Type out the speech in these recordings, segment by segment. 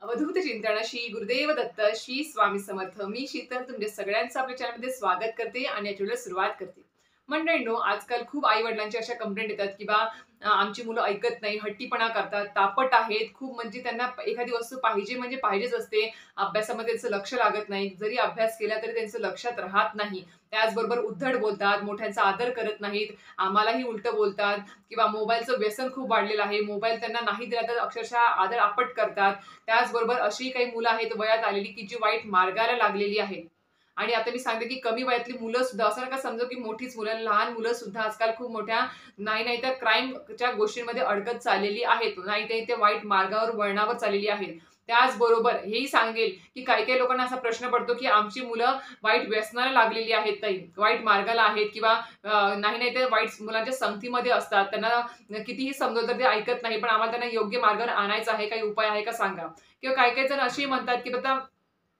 अवधूत चिंतन श्री गुरुदेव दत्त श्री स्वामी समर्थ. मी शीतल तुमच्या सगळ्यांचं आपल्या चॅनलमध्ये स्वागत करते आणि याची सुरुवात करते. मंडळींनो, आजकाल खूप आई वडिलांची अशा कंप्लेंट येतात की आमची मुलं ऐकत नाही, हट्टीपणा करतात, तापट आहेत, खूप म्हणजे त्यांना एखादी वस्तू पाहिजे म्हणजे पाहिजेच असते. अभ्यासामध्ये त्यांचं लक्ष लागत नाही, जरी अभ्यास केला तरी त्यांचं लक्षात राहत नाही. त्याचबरोबर उद्धट बोलतात, मोठ्यांचा आदर करत नाहीत, आम्हालाही उलटं बोलतात किंवा मोबाईलचं व्यसन खूप वाढलेलं आहे. मोबाईल त्यांना नाही दिला तर अक्षरशः आदर आपट करतात. त्याचबरोबर अशी काही मुलं आहेत वयात आलेली की जी वाईट मार्गाला लागलेली आहेत. आणि आता मी सांगते की कमी वयातली मुलं सुद्धा, असं नका समजू की मोठीच मुलं, लहान मुलं सुद्धा आजकाल खूप मोठ्या नाही तर क्राईमच्या गोष्टींमध्ये अडकत चाललेली आहेत, नाही ते वाईट मार्गावर वळणावर चाललेली आहेत. त्याचबरोबर हेही सांगेल की काही काही लोकांना असा प्रश्न पडतो की आमची मुलं वाईट व्यसनाला लागलेली आहेत ताई, वाईट मार्गाला आहेत किंवा नाही ते वाईट मुलांच्या संगतीमध्ये असतात. त्यांना कितीही समजवलं तर ते ऐकत नाही, पण आम्हाला त्यांना योग्य मार्गावर आणायचं आहे, काही उपाय आहे का सांगा? किंवा काही काही जण अशी म्हणतात की आता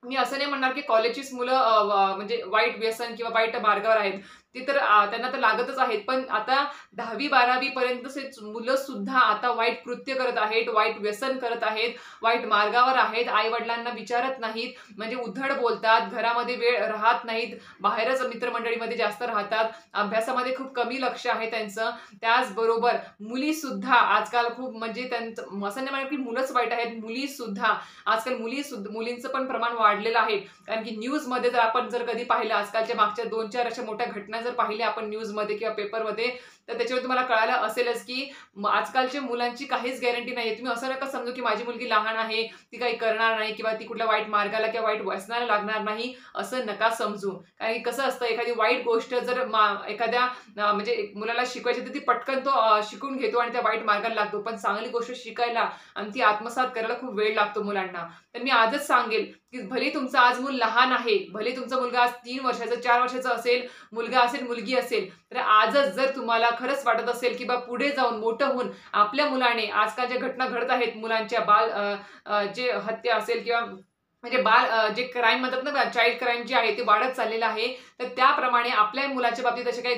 मी असं नाही म्हणणार की कॉलेजचीच मुलं म्हणजे वाईट व्यसन किंवा वाईट मार्गावर आहेत. ती तर त्यांना तर लागतच आहेत. पण आता 10वी-12वी पर्यंतचे मुलं सुद्धा आता वाईट कृत्य करत आहेत, वाईट व्यसन करत आहेत, वाईट मार्गावर आहेत. आई-वडिलांना विचारत नाहीत, म्हणजे उद्धट बोलतात, घरामध्ये वेळ राहत नाहीत, बाहेरच मित्रमंडळीमध्ये जास्त राहतात, अभ्यासामध्ये खूप कमी लक्ष आहे त्यांचं. त्याचबरोबर मुलीसुद्धा आजकाल खूप म्हणजे त्यांचं असं नाही म्हणत की मुलंच वाईट आहेत, मुलीसुद्धा आजकाल मुलींचं पण प्रमाण वाढलेलं आहे. कारण की न्यूजमध्ये जर कधी पाहिलं, आजकालच्या मागच्या 2-4 अशा मोठ्या घटना जर पाहिल्या आपण न्यूजमध्ये किंवा पेपरमध्ये, तर त्याच्यावर तुम्हाला कळालं असेलच की आजकालच्या मुलांची काहीच गॅरंटी नाहीये. तुम्ही असं नका समजू की माझी मुलगी लहान आहे, ती काही करणार नाही किंवा ती कुठल्या वाईट मार्गाला किंवा वाईट व्यसनाला लागणार नाही, असं नका समजू. कारण की कसं असतं, एखादी वाईट गोष्ट जर एखाद्या म्हणजे मुलाला शिकवायची तर ती पटकन तो शिकून घेतो आणि त्या वाईट मार्गाला लागतो. पण चांगली गोष्ट शिकायला आणि ती आत्मसात करायला खूप वेळ लागतो मुलांना. तर मी आजच सांगेल की भले तुमचं आज मूल लहान आहे, भले तुमचा मुलगा आज 3 वर्षाचा 4 वर्षाचा असेल, मुलगा असेल मुलगी असेल, तर आजच जर तुम्हाला खरंच वाटत असेल की पुढे जाऊन मोठं होऊन आपल्या मुलाने, आजकाल ज्या घटना घडत आहेत मुलांच्या जे हत्या असेल किंवा म्हणजे जे क्राईम म्हणतात ना, चाइल्ड क्राईम जे आहे ते वाढत चाललेलं आहे. तर त्याप्रमाणे आपल्या मुलाच्या बाबतीत अशा काही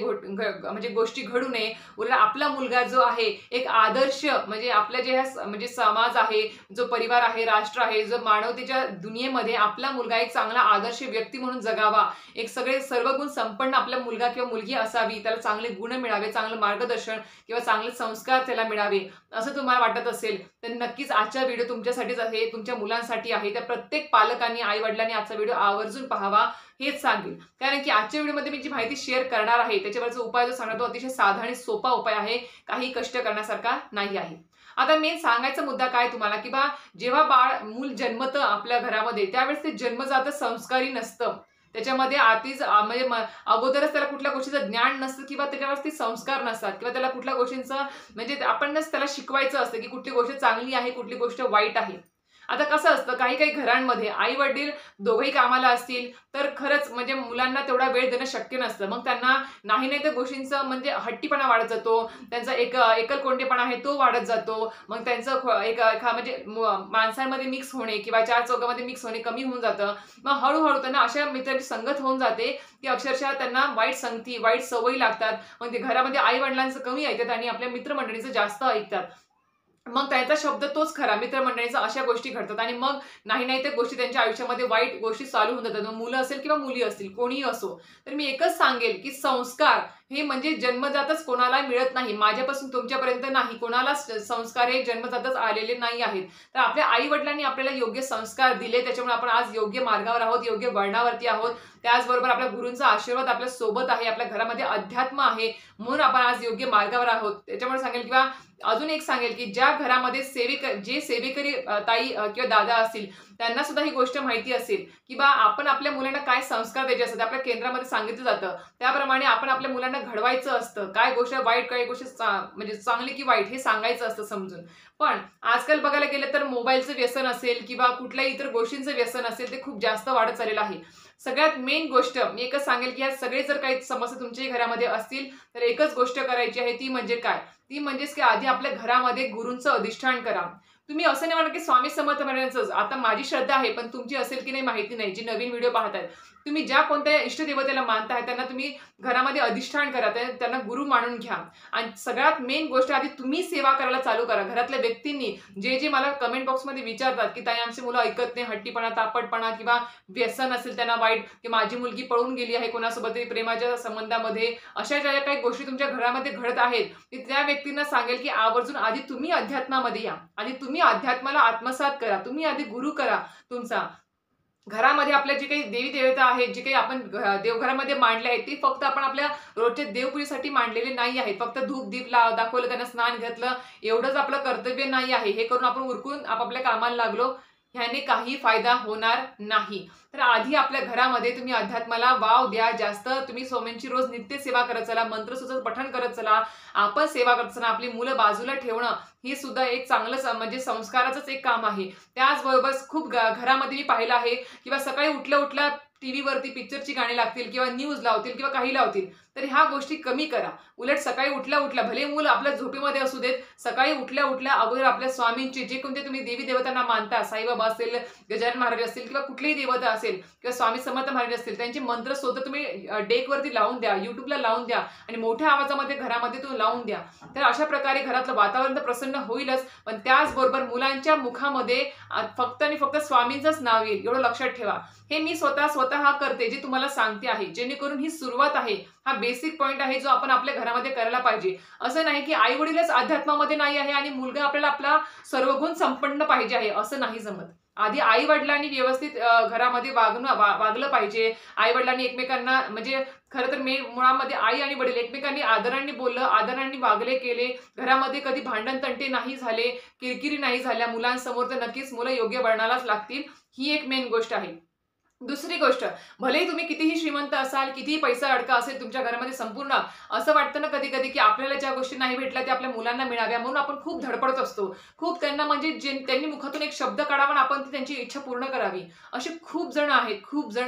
म्हणजे गोष्टी घडू नये. उलट आपला मुलगा जो आहे एक आदर्श, म्हणजे आपल्या जे म्हणजे समाज आहे, जो परिवार आहे, राष्ट्र आहे, जो मानवतेच्या दुनियेमध्ये आपला मुलगा एक चांगला आदर्श व्यक्ती म्हणून जगावा. एक सर्व गुण संपन्न आपला मुलगा किंवा मुलगी असावी. त्याला चांगले गुण मिळावे, चांगलं मार्गदर्शन किंवा चांगले संस्कार त्याला मिळावे, असं तुम्हाला वाटत असेल तर नक्कीच आजचा व्हिडिओ तुमच्यासाठीच आहे, तुमच्या मुलांसाठी आहे. तर प्रत्येक पालकांनी, आई-वडिलांनी आजचा व्हिडिओ आवर्जून पाहावा, हेच सांगेल. कारण की आजच्या व्हिडिओमध्ये मी जी माहिती शेअर करणार आहे त्याच्यावरचा उपाय जो सांगणार तो अतिशय साधा आणि सोपा उपाय आहे, काही कष्ट करण्यासारखा नाही आहे. आता मेन सांगायचा मुद्दा काय तुम्हाला की जेव्हा मूल जन्मतं आपल्या घरामध्ये, त्यावेळेस ते जन्मजात संस्कारी नसतं. त्याच्यामध्ये आधीच म्हणजे अगोदरच त्याला कुठल्या गोष्टीचं ज्ञान नसतं किंवा त्याच्यावरती संस्कार नसतात किंवा त्याला कुठल्या गोष्टींचं म्हणजे आपणच त्याला शिकवायचं असतं की कुठली गोष्ट चांगली आहे, कुठली गोष्ट वाईट आहे. आता कसं असतं, काही काही घरांमध्ये आई वडील दोघेही कामाला असतील तर खरंच म्हणजे मुलांना तेवढा वेळ देणं शक्य नसतं. मग त्यांना नाही त्या गोष्टींचं म्हणजे हट्टीपणा वाढत जातो, त्यांचा एकलकोंडेपणा आहे तो वाढत जातो. मग त्यांचं म्हणजे माणसांमध्ये मिक्स होणे किंवा चार चौघामध्ये मिक्स होणे कमी होऊन जातं. मग हळूहळू त्यांना अशा मित्रांची संगत होऊन जाते की अक्षरशः त्यांना वाईट संगती, वाईट सवयी लागतात. मग ते घरामध्ये आई वडिलांचं कमी ऐकतात आणि आपल्या मित्रमंडळींचं जास्त ऐकतात. मग त्यांचा शब्द तोच खरा, मित्रमंडळींचा अशा गोष्टी घडतात आणि मग नाही त्या गोष्टी त्यांच्या आयुष्यामध्ये वाईट गोष्टी चालू होऊन जातात. मुलं असेल किंवा मुली असतील, कोणीही असो. तर मी एकच सांगेल की संस्कार हे म्हणजे जन्मजातच कोणाला मिळत नाही. माझ्यापासून तुमच्यापर्यंत नाही, कोणाला संस्कार हे जन्मजातच आलेले नाही आहेत. तर आपल्या आई वडिलांनी आपल्याला योग्य संस्कार दिले, त्याच्यामुळे आपण आज योग्य मार्गावर आहोत, योग्य वळणावरती आहोत. त्याचबरोबर आपल्या गुरूंचा आशीर्वाद आपल्या सोबत आहे, आपल्या घरामध्ये अध्यात्म आहे, म्हणून आपण आज योग्य मार्गावर आहोत. त्याच्यामुळे सांगेल किंवा अजून एक सांगेल की ज्या घरामध्ये जे सेवेकरी ताई किंवा दादा असतील, त्यांना सुद्धा ही गोष्ट माहिती असेल की आपण आपल्या मुलांना काय संस्कार द्यायचे असतात. आपल्या केंद्रामध्ये सांगितलं जातं त्याप्रमाणे आपण आपल्या मुलांना घडवायचं असतं. काय गोष्ट वाईट, काय गोष्ट म्हणजे चांगली की वाईट हे सांगायचं असतं समजून. पण आजकाल बघायला गेलं तर मोबाईलचं व्यसन असेल किंवा कुठल्याही इतर गोष्टींचं व्यसन असेल, ते खूप जास्त वाढत चाललेलं आहे. सगळ्यात मेन गोष्ट मी एकच सांगेल की ह्या सगळे जर काही समस्या तुमच्याही घरामध्ये असतील तर एकच गोष्ट करायची आहे, ती म्हणजे काय? ती म्हणजेच की आधी आपल्या घरामध्ये गुरूंचं अधिष्ठान करा. तुम्ही असं नाही म्हणा की स्वामी समर्थ महाराजांचंच आता माझी श्रद्धा आहे, पण तुमची असेल की नाही माहिती नाही. जी नवीन व्हिडिओ पाहतायत, तुम्ही ज्या कोणत्या इष्टदेवतेला मानताय त्यांना तुम्ही घरामध्ये अधिष्ठान करा, त्यांना गुरु मानून घ्या. आणि सगळ्यात मेन गोष्ट आधी तुम्ही सेवा करायला चालू करा. घरातल्या व्यक्तींनी जे मला कमेंट बॉक्समध्ये विचारतात की ताई आमची मुलं ऐकत नाही, हट्टीपणा, तापटपणा किंवा व्यसन असेल त्यांना वाईट, की माझी मुलगी पळून गेली आहे कोणासोबत प्रेमाच्या संबंधामध्ये, अशा ज्या काही गोष्टी तुमच्या घरामध्ये घडत आहेत, मी त्या व्यक्तींना सांगेल की आवर्जून आधी तुम्ही अध्यात्मामध्ये या. आधी तुम्ही अध्यात्माला आत्मसात करा. तुम्ही आधी गुरु करा तुमचा. घरामध्ये आपल्या जे काही देवी देवता आहेत, जे काही आपण देवघरामध्ये मांडले आहेत, ते फक्त आपण आपल्या रोजच्या देवपूजेसाठी मांडलेले नाही आहेत. फक्त धूप दीप दाखवलं, त्यांना स्नान घातलं, एवढंच आपलं कर्तव्य नाही आहे. हे करून आपण उरकून आपापल्या कामाला लागलो, ह्याने काही फायदा होणार नाही. तर आधी आपल्या घरामध्ये तुम्ही अध्यात्माला वाव द्या जास्त. तुम्ही स्वामींची रोज नित्य सेवा करत चला, मंत्र सुद्धा पठण करत चला, आपण सेवा करत चला. आपली मुलं बाजूला ठेवणं हे सुद्धा एक चांगलं म्हणजे संस्काराचंच एक काम आहे. त्याचबरोबर खूप घरामध्ये मी पाहिलं आहे किंवा सकाळी उठल्या उठल्या टीव्हीवरती पिक्चरची गाणी लागतील किंवा न्यूज लावतील किंवा काही लावतील, तर ह्या गोष्टी कमी करा. उलट सकाळी उठल्या उठल्या, भले मुलं आपल्या झोपेमध्ये असू देत, सकाळी उठल्या उठल्या अगोदर आपल्या स्वामींची जे कोणते तुम्ही देवी देवतांना मानता, साईबाबा असेल, गजानन महाराज असतील किंवा कुठलीही देवता असेल किंवा स्वामी समर्थ महाराज असतील, त्यांचे मंत्र स्वतः तुम्ही डेकवरती लावून द्या, युट्यूबला लावून द्या आणि मोठ्या आवाजामध्ये घरामध्ये तो लावून द्या. तर अशा प्रकारे घरातलं वातावरण तर प्रसन्न होईलच, पण त्याचबरोबर मुलांच्या मुखामध्ये फक्त आणि फक्त स्वामींचंच नाव येईल, एवढं लक्षात ठेवा. हे मी स्वतः करते, जे तुम्हाला सांगते आहे, जेणेकरून ही सुरुवात आहे, हा बेसिक पॉइंट आहे जो आपण आपल्या घरामध्ये करायला पाहिजे. असं नाही की आई वडीलच अध्यात्मामध्ये नाही आहे आणि मुलगा आपल्याला आपला सर्वगुण संपन्न पाहिजे आहे, असं नाही जमत. आधी आई वडिलांनी व्यवस्थित घरामध्ये वागलं पाहिजे. आई वडिलांनी एकमेकांना म्हणजे खरं तर मुळामध्ये आई आणि वडील एकमेकांनी आदरांनी बोललं, आदरांनी वागले केले, घरामध्ये कधी भांडण तंटे नाही झाले, किरकिरी नाही झाल्या मुलांसमोर, तर नक्कीच मुलं योग्य वळणालाच लागतील. ही एक मेन गोष्ट आहे. दुसरी गोष्ट, भलेही तुम्ही कितीही श्रीमंत असाल, कितीही पैसा अडका असेल तुमच्या घरामध्ये, संपूर्ण असं वाटतं ना कधी कधी की आपल्याला ज्या गोष्टी नाही भेटल्या त्या आपल्या मुलांना मिळाव्या, म्हणून आपण खूप धडपडत असतो. खूप त्यांना म्हणजे त्यांनी मुखातून एक शब्द काढावा आणि आपण ती त्यांची इच्छा पूर्ण करावी. असे खूप जण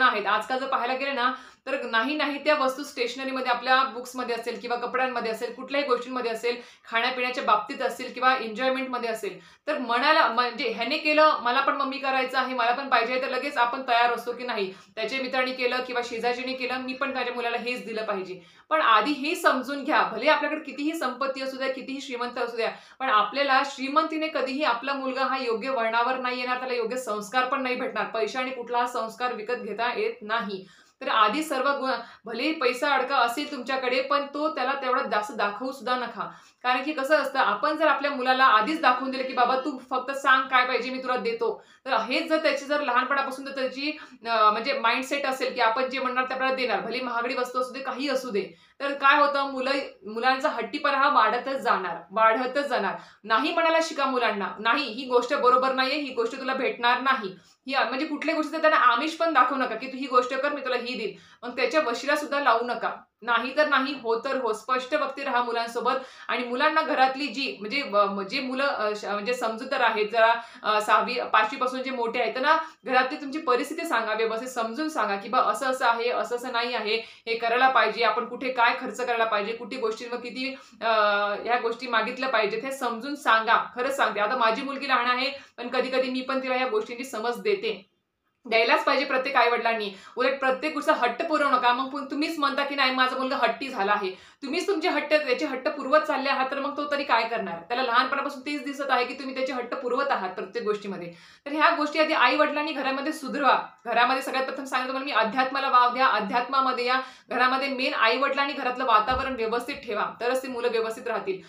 आहेत. आजकाल जर पाहायला गेले ना, तर नाही त्या वस्तू स्टेशनरीमध्ये, आपल्या बुक्समध्ये असेल किंवा कपड्यांमध्ये असेल, कुठल्याही गोष्टींमध्ये असेल, खाण्यापिण्याच्या बाबतीत असेल किंवा एन्जॉयमेंटमध्ये असेल, तर मनाला म्हणजे ह्याने केलं, मला पण मम्मी करायचं आहे, मला पण पाहिजे, तर लगेच आपण तयार असतो की नाही, त्याच्या मित्रांनी केलं किंवा शेजारच्याने केलं, मी पण माझ्या मुलाला हेच दिलं पाहिजे. पण आधी हे समजून घ्या, भले आपल्याकडे कितीही संपत्ती असू द्या, कितीही श्रीमंत असू द्या, पण आपल्याला श्रीमंतीने कधीही आपला मुलगा हा योग्य वळणावर नाही येणार, त्याला योग्य संस्कार पण नाही भेटणार. पैशाने कुठला संस्कार विकत घेता येत नाही. तर आधी सर्व भले पैसा अडका असेल तुमच्याकडे, पण तो त्याला तेवढा जास्त दाखवू सुद्धा नका. कारण की कसं असतं, आपण जर आपल्या मुलाला आधीच दाखवून दिलं की बाबा तू फक्त सांग काय पाहिजे मी तुला देतो, तर हेच जर त्याची लहानपणापासून जर त्याची म्हणजे माइंडसेट असेल की आपण जे म्हणणार ते आपल्याला देणार, भले महागडी वस्तू असू दे, काही असू दे, तर काय होतं, मुलांचा हट्टीपणा हा वाढतच जाणार. नाही म्हणायला शिका मुलांना, नाही ही गोष्ट बरोबर नाहीये, ही गोष्ट तुला भेटणार नाही. ही म्हणजे कुठल्या गोष्टीचं त्यांना आमिष पण दाखवू नका की तू ही गोष्ट कर, मी तुला ही देईल. मग त्याच्या वशिला सुद्धा लावू नका. नाही तर नाही, हो तर हो. स्पष्ट वक्ते राहा मुलांसोबत. आणि मुलांना घरातली जी म्हणजे जे मुलं म्हणजे समजूतदार आहेत, जरा 6वी 5वी पासून जे मोठे आहेत, त्यांना घरातली तुमची परिस्थिती सांगा, व्यवस्थित समजून सांगा की बा असं असं आहे, असं असं नाही आहे, हे करायला पाहिजे, आपण कुठे काय खर्च करायला पाहिजे, कुठे गोष्टींवर किती ह्या गोष्टी मागितल्या पाहिजेत, हे समजून सांगा. खरंच सांगते, आता माझी मुलगी लहान आहे, पण कधी कधी मी पण तिला या गोष्टींची समज देते. द्यायलाच पाहिजे प्रत्येक आई वडिलांनी. उलट प्रत्येक गोष्ट हट्ट पुरवू नका. मग तुम्हीच म्हणता की नाही माझा मुलगा हट्टी झाला आहे. तुम्हीच तुमचे त्याचे हट्ट पुरवत चालले आहात, तर मग तो तरी काय करणार? त्याला लहानपणापासून तेच दिसत आहे की तुम्ही त्याचे हट्ट पुरवत आहात प्रत्येक गोष्टीमध्ये. तर ह्या गोष्टी आधी आई वडिलांनी घरामध्ये सुधरवा. घरामध्ये सगळ्यात प्रथम सांगितलं तुम्हाला मी, अध्यात्माला वाव द्या, अध्यात्मामध्ये या. घरामध्ये मेन आई वडिलांनी घरातलं वातावरण व्यवस्थित ठेवा, तरच ती मुलं व्यवस्थित राहतील.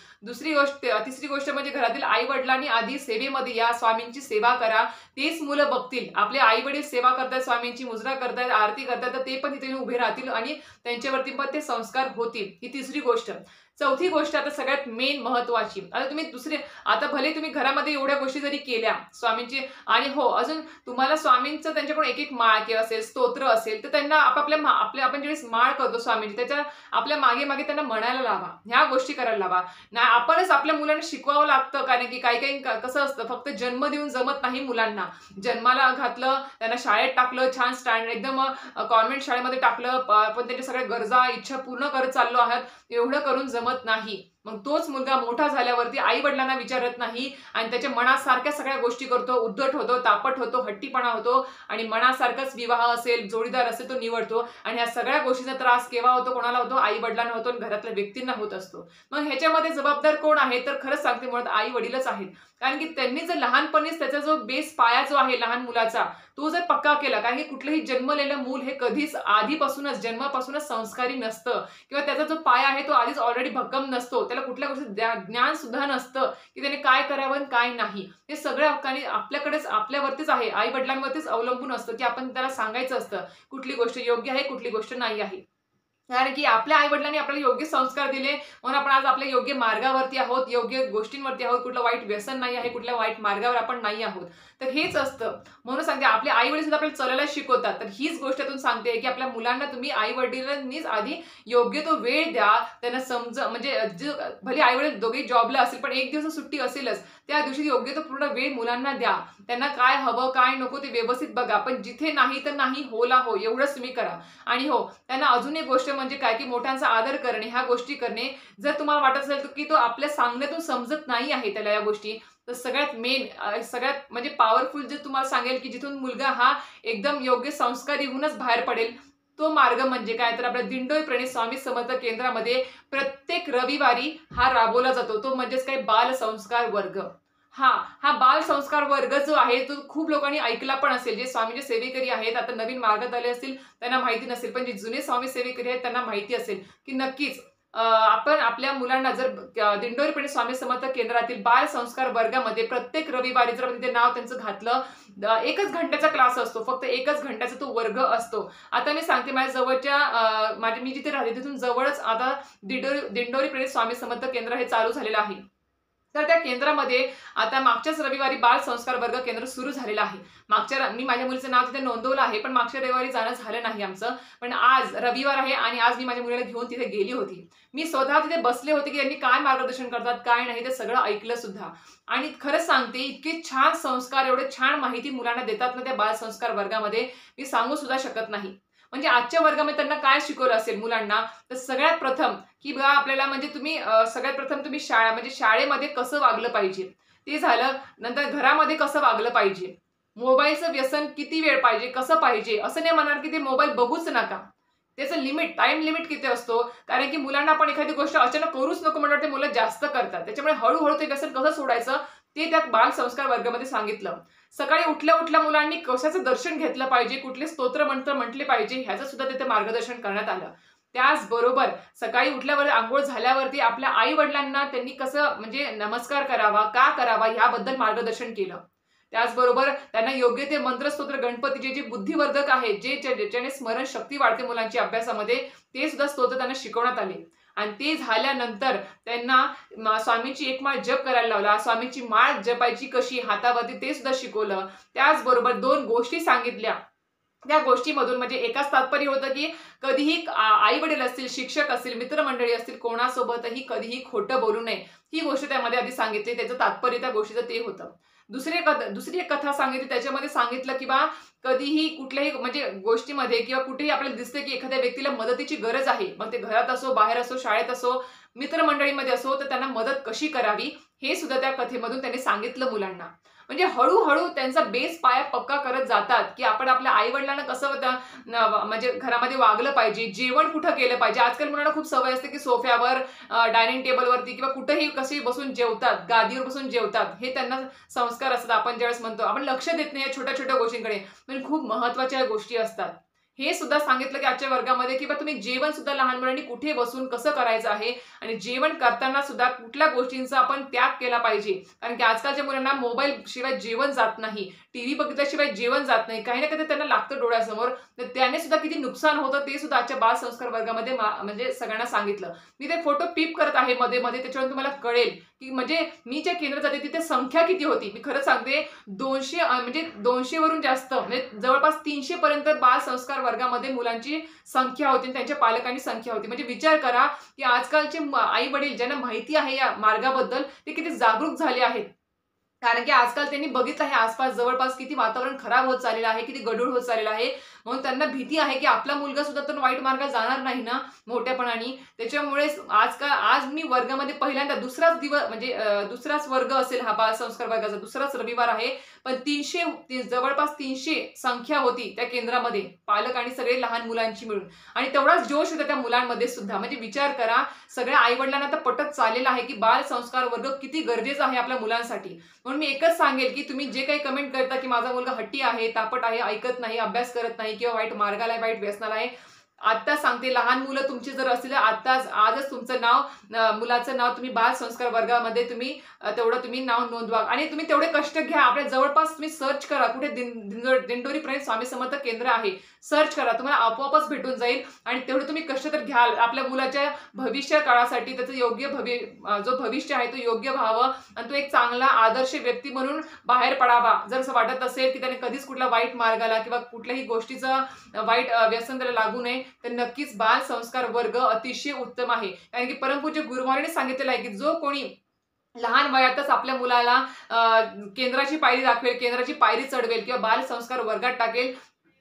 तिसरी गोष्ट म्हणजे घरातील आई वडिलांनी आधी सेवेमध्ये या, स्वामींची सेवा करा. तेच मुलं बघतील आपले आई वडील सेवा करतायत, स्वामींची मुजरा करतायत, आरती करतायत, तर ते पण तिथे उभे राहतील आणि त्यांच्यावरती पण ते संस्कार होतील. ही तिसरी गोष्ट. चौथी गोष्ट आता सगळ्यात मेन महत्वाची. आता तुम्ही आता भले तुम्ही घरामध्ये एवढ्या गोष्टी जरी केल्या स्वामींची, आणि हो अजून तुम्हाला स्वामींचं त्यांच्याकडून एक माळ किंवा असेल, स्तोत्र असेल, तर त्यांना आपण ज्यावेळेस माळ करतो स्वामींची, त्याच्या आपल्या मागे त्यांना म्हणायला लावा, ह्या गोष्टी करायला लावा. नाही आपणच आपल्या मुलांना शिकवावं लागतं, कारण की काही कसं असतं, फक्त जन्म देऊन जमत नाही मुलांना. जन्माला घातलं, त्यांना शाळेत टाकलं, छान स्टँडर्ड एकदम कॉन्व्हेंट शाळेमध्ये टाकलं, पण त्यांच्या सगळ्या गरजा इच्छा पूर्ण करत चाललो आहात, एवढं करून जमत नाही. मग तोच मुलगा मोठा झाल्यावरती आई वडिलांना विचारत नाही आणि त्याच्या मनासारख्या सगळ्या गोष्टी करतो, उद्धट होतो, तापट होतो, हट्टीपणा होतो आणि मनासारखाच विवाह असेल, जोडीदार असेल तो निवडतो आणि ह्या सगळ्या गोष्टींचा त्रास केव्हा होतो, कोणाला होतो? आई वडिलांना होतो आणि घरातल्या व्यक्तींना होत असतो. मग ह्याच्यामध्ये जबाबदार कोण आहे? तर खरंच सांगते मुळात आई वडीलच आहेत. कारण की त्यांनी जर लहानपणीच त्याचा जो बेस पाया जो आहे लहान मुलाचा तो जर पक्का केला, कारण की कुठलंही जन्मलेलं मूल हे कधीच आधीपासूनच जन्मापासूनच संस्कारी नसतं किंवा त्याचा जो पाया आहे तो आधीच ऑलरेडी भक्कम नसतो. त्याला कुठल्या गोष्टी ज्ञान सुद्धा नसतं की त्याने काय करावं आणि काय नाही. हे सगळ्या हक्काने आपल्याकडेच आपल्यावरतीच आहे, आई वडिलांवरतीच अवलंबून असतं की आपण त्याला सांगायचं असतं कुठली गोष्ट योग्य आहे, कुठली गोष्ट नाही आहे. कारण की आपल्या आई-वडिलांनी आपल्याला योग्य संस्कार दिले म्हणून आपण आज आपल्या योग्य मार्गावरती आहोत, योग्य गोष्टींवरती आहोत, कुठलं वाईट व्यसन नाही आहे, कुठल्या वाईट मार्गावर आपण नाही आहोत. तर हेच असतं. म्हणून सांगते आपले आई-वडील सुद्धा आपल्याला चालायला शिकवतात. तर हीच गोष्ट यातून सांगते की आपल्या मुलांना तुम्ही आई-वडिलांनीच आधी योग्य तो वेळ द्या. त्यांना म्हणजे भले आई-वडील दोघेही जॉबला असतील, पण एक दिवस सुट्टी असेलच. त्या दिवशी योग्य तो पूर्ण वेळ मुलांना द्या. त्यांना काय हवं, काय नको ते व्यवस्थित बघा. पण जिथे नाही तर नाही, होला हो एवढंच तुम्ही करा. आणि हो, त्यांना अजून एक गोष्ट म्हणजे काय, की मोठ्यांचा आदर करणे, ह्या गोष्टी करणे. जर तुम्हाला वाटत असेल की तो आपल्या सांगण्यातून समजत नाही आहे त्याला या गोष्टी, तर सगळ्यात मेन सगळ्यात म्हणजे पॉवरफुल जे तुम्हाला सांगेल, की जिथून मुलगा हा एकदम योग्य संस्कारी होऊनच बाहेर पडेल, तो मार्ग म्हणजे काय, तर आपल्या दिंडोरी प्रणित स्वामी समर्थ केंद्रामध्ये प्रत्येक रविवारी हा राबवला जातो. तो म्हणजेच काय बाल संस्कार वर्ग. हा बाल संस्कार वर्ग जो आहे तो खूप लोकांनी ऐकला पण असेल. जे स्वामीचे सेवेकरी आहेत, आता नवीन मार्गात आले असतील त्यांना माहिती नसेल. पण जे जुने स्वामी सेवेकरी आहेत त्यांना माहिती असेल, की नक्कीच आपण आपल्या मुलांना जर दिंडोरी प्रणित स्वामी समर्थ केंद्रातील बाल संस्कार वर्गामध्ये प्रत्येक रविवारी जर आपण तिथे नाव त्यांचं घातलं, 1च घंट्याचा क्लास असतो. फक्त 1च घंट्याचा तो वर्ग असतो. आता मी सांगते माझ्या जवळच्या मी जिथे राहते तिथून जवळच आता दिंडोरी प्रणित स्वामी समर्थ केंद्र हे चालू झालेलं आहे. तर त्या केंद्रामध्ये आता मागच्याच रविवारी बाल संस्कार वर्ग केंद्र सुरू झालेलं आहे. मी माझ्या मुलीचं नाव तिथे नोंदवलं आहे, पण मागच्या रविवारी जाणं झालं नाही आमचं. पण आज रविवार आहे आणि आज मी माझ्या मुलीला घेऊन तिथे गेली होती. मी स्वतः तिथे बसले होते, की त्यांनी काय मार्गदर्शन करतात, काय नाही ते सगळं ऐकलं सुद्धा. आणि खरंच सांगते इतके छान संस्कार, एवढे छान माहिती मुलांना देतात ना त्या बाल संस्कार वर्गामध्ये, मी सांगू सुद्धा शकत नाही. म्हणजे आजच्या वर्गामध्ये त्यांना काय शिकवलं असेल मुलांना, तर सगळ्यात प्रथम की बघा आपल्याला म्हणजे तुम्ही सगळ्यात प्रथम तुम्ही म्हणजे शाळेमध्ये कसं वागलं पाहिजे ते झालं. नंतर घरामध्ये कसं वागलं पाहिजे, मोबाईलचं व्यसन किती वेळ पाहिजे, कसं पाहिजे. असं नाही म्हणणार की ते मोबाईल बघूच नका. त्याचं लिमिट, टाइम लिमिट किती असतो. कारण की मुलांना आपण एखादी गोष्ट अचानक करूच नको म्हणल्यावर ते मुलं जास्त करतात. त्याच्यामुळे हळूहळू ते व्यसन कसं सोडायचं ते त्या बाल संस्कार वर्गामध्ये सांगितलं. सकाळी उठल्या उठल्या मुलांनी कशाचं दर्शन घेतलं पाहिजे, कुठले स्तोत्र मंत्र म्हटले पाहिजे, ह्याचं सुद्धा तिथे मार्गदर्शन करण्यात आलं. त्याचबरोबर सकाळी उठल्यावर अंघोळ झाल्यावरती आपल्या आई वडिलांना त्यांनी कसं म्हणजे नमस्कार करावा, का करावा याबद्दल मार्गदर्शन केलं. त्याचबरोबर त्यांना योग्य ते मंत्रस्तोत्र, गणपतीचे जे बुद्धिवर्धक आहेत, ज्याच्याने स्मरणशक्ती वाढते मुलांची अभ्यासामध्ये, ते सुद्धा स्तोत्र त्यांना शिकवण्यात आले. आणि ते झाल्यानंतर त्यांना स्वामींची एक माळ जप करायला लावला. स्वामींची माळ जपायची कशी हातावरती ते सुद्धा शिकवलं. त्याचबरोबर 2 गोष्टी सांगितल्या. त्या गोष्टीमधून म्हणजे एकाच तात्पर्य होतं, की कधीही आई-वडील असतील, शिक्षक असतील, मित्रमंडळी असतील, कोणासोबतही कधीही खोटं बोलू नये. ही गोष्ट त्यामध्ये आधी सांगितली. त्याचं तात्पर्य त्या गोष्टीचं ते होतं. दुसरी एक कथा सांगितली. त्याच्यामध्ये सांगितलं, की बा कधीही कुठल्याही म्हणजे गोष्टीमध्ये किंवा कुठेही आपल्याला दिसते, की एखाद्या व्यक्तीला मदतीची गरज आहे. मग ते घरात असो, बाहेर असो, शाळेत असो, मित्रमंडळीमध्ये असो, तर त्यांना मदत कशी करावी हे सुद्धा त्या कथेमधून त्यांनी सांगितलं मुलांना. म्हणजे हळूहळू त्यांचा बेस पाया पक्का करत जातात, की आपण आपल्या आई-वडिलांना कसं म्हणजे घरामध्ये वागलं पाहिजे, जेवण कुठं केलं पाहिजे. आजकाल मुलांना खूप सवय असते, की सोफ्यावर, डायनिंग टेबलवरती किंवा कुठेही कशी बसून जेवतात, गादीवर बसून जेवतात. हे त्यांना संस्कार असतात. आपण ज्यावेळेस म्हणतो, आपण लक्ष देत नाही या छोट्या-छोट्या गोष्टींकडे. पण खूप महत्त्वाच्या गोष्टी असतात. हे सुद्धा सांगितलं, की आजच्या वर्गामध्ये किंवा तुम्ही जेवण सुद्धा लहान मुलांनी कुठे बसून कसं करायचं आहे आणि जेवण करताना सुद्धा कुठल्या गोष्टींचा आपण त्याग केला पाहिजे. कारण की आजकालच्या मुलांना मोबाईल शिवाय जेवण जात नाही, टीव्ही बघितल्याशिवाय जेवण जात नाही. काही ना काही त्यांना लागतं डोळ्यासमोर. तर त्याने सुद्धा किती नुकसान होतं ते सुद्धा आजच्या बाल संस्कार वर्गामध्ये म्हणजे सगळ्यांना सांगितलं. मी ते फोटो पिप करत आहे मध्ये-मध्ये, त्याच्यावर तुम्हाला कळेल, की म्हणजे मी ज्या केंद्रात जाते तिथे संख्या किती होती. मी खरं सांगते 200 म्हणजे 200 वरून जास्त म्हणजे जवळपास 300 पर्यंत बाल संस्कार वर्गामध्ये मुलांची संख्या होती आणि त्यांच्या पालकांची संख्या होती. म्हणजे विचार करा, की आजकालचे आई-वडील ज्यांना माहिती आहे या मार्गाबद्दल ते किती जागरूक झाले आहेत. कारण की आजकाल त्यांनी बघितलं आहे आसपास जवळपास किती वातावरण खराब होत चाललेलं आहे, किती गढूळ होत चाललेलं आहे. म्हणून त्यांना भीती आहे की आपला मुलगा सुद्धा तर वाईट मार्गात जाणार नाही ना मोठ्यापणाने. त्याच्यामुळेच आज मी वर्गामध्ये पहिल्यांदा दुसराच दिवस म्हणजे दुसराच वर्ग असेल हा बालसंस्कार वर्गाचा दुसराच रविवार आहे. पण जवळपास 300 संख्या होती त्या केंद्रामध्ये, पालक आणि सगळे लहान मुलांची मिळून. आणि तेवढाच जोश होता त्या मुलांमध्ये सुद्धा. म्हणजे विचार करा, सगळ्या आई-वडिलांना तर पटत चाललेलं आहे की बालसंस्कार वर्ग किती गरजेचा आहे आपल्या मुलांसाठी. म्हणून मी एकच सांगेल की तुम्ही जे काही कमेंट करता की माझा मुलगा हट्टी आहे, तापट आहे, ऐकत नाही, अभ्यास करत नाही किंवा वाईट मार्गाला आहे, वाईट व्यसनाला आहे. आता सांगते, लहान मुलं तुमची जर असतील तर आजच तुमचं मुलाचं नाव तुम्ही बाल संस्कार वर्गामध्ये तेवढं तुम्ही नाव नोंदवा आणि तुम्ही तेवढे कष्ट घ्या. आपल्या जवळपास तुम्ही सर्च करा, कुठे दिंडोरीपर्यंत स्वामी समर्थ केंद्र आहे, सर्च करा, तुम्हाला आपोआपच भेटून जाईल. आणि तेवढे तुम्ही कष्ट तर घ्याल आपल्या मुलाच्या भविष्य काळासाठी. त्याचं जो भविष्य आहे तो योग्य व्हावं आणि तो एक चांगला आदर्श व्यक्ती म्हणून बाहेर पडावा. जर असं वाटत असेल की त्याने कधीच कुठल्या वाईट मार्गाला किंवा कुठल्याही गोष्टीचं वाईट व्यसन त्याला लागू नये, तर नक्कीच बाल संस्कार वर्ग अतिशय उत्तम आहे. कारण की परमपूज्य गुरुवारीने सांगितलेलं आहे की जो कोणी लहान वयातच आपल्या मुलाला केंद्राची पायरी दाखवेल, केंद्राची पायरी चढवेल किंवा बाल संस्कार वर्गात टाकेल,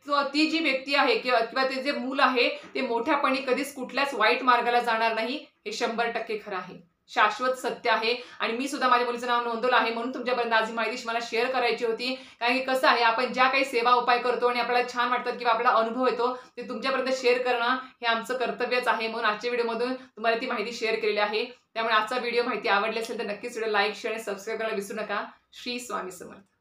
ती जी व्यक्ती आहे किंवा ते जे मूल आहे ते मोठ्यापणी कधीच कुठल्याच वाईट मार्गाला जाणार नाही. हे 100% खरं आहे, शाश्वत सत्य आहे. आणि मी सुद्धा माझ्या मुलीचं नाव नोंदवलं आहे, म्हणून तुमच्यापर्यंत आज ही माहिती मला शेअर करायची होती. कारण की कसं आहे, आपण ज्या काही सेवा उपाय करतो आणि आपल्याला छान वाटतात किंवा आपल्याला अनुभव येतो ते तुमच्यापर्यंत शेअर करणं हे आमचं कर्तव्यच आहे. म्हणून आजच्या व्हिडिओमधून तुम्हाला ती माहिती शेअर केलेली आहे. त्यामुळे आजचा व्हिडिओ माहिती आवडली असेल तर नक्कीच व्हिडिओ लाईक, शेअर आणि सबस्क्राईब करायला विसरू नका. श्री स्वामी समर्थ.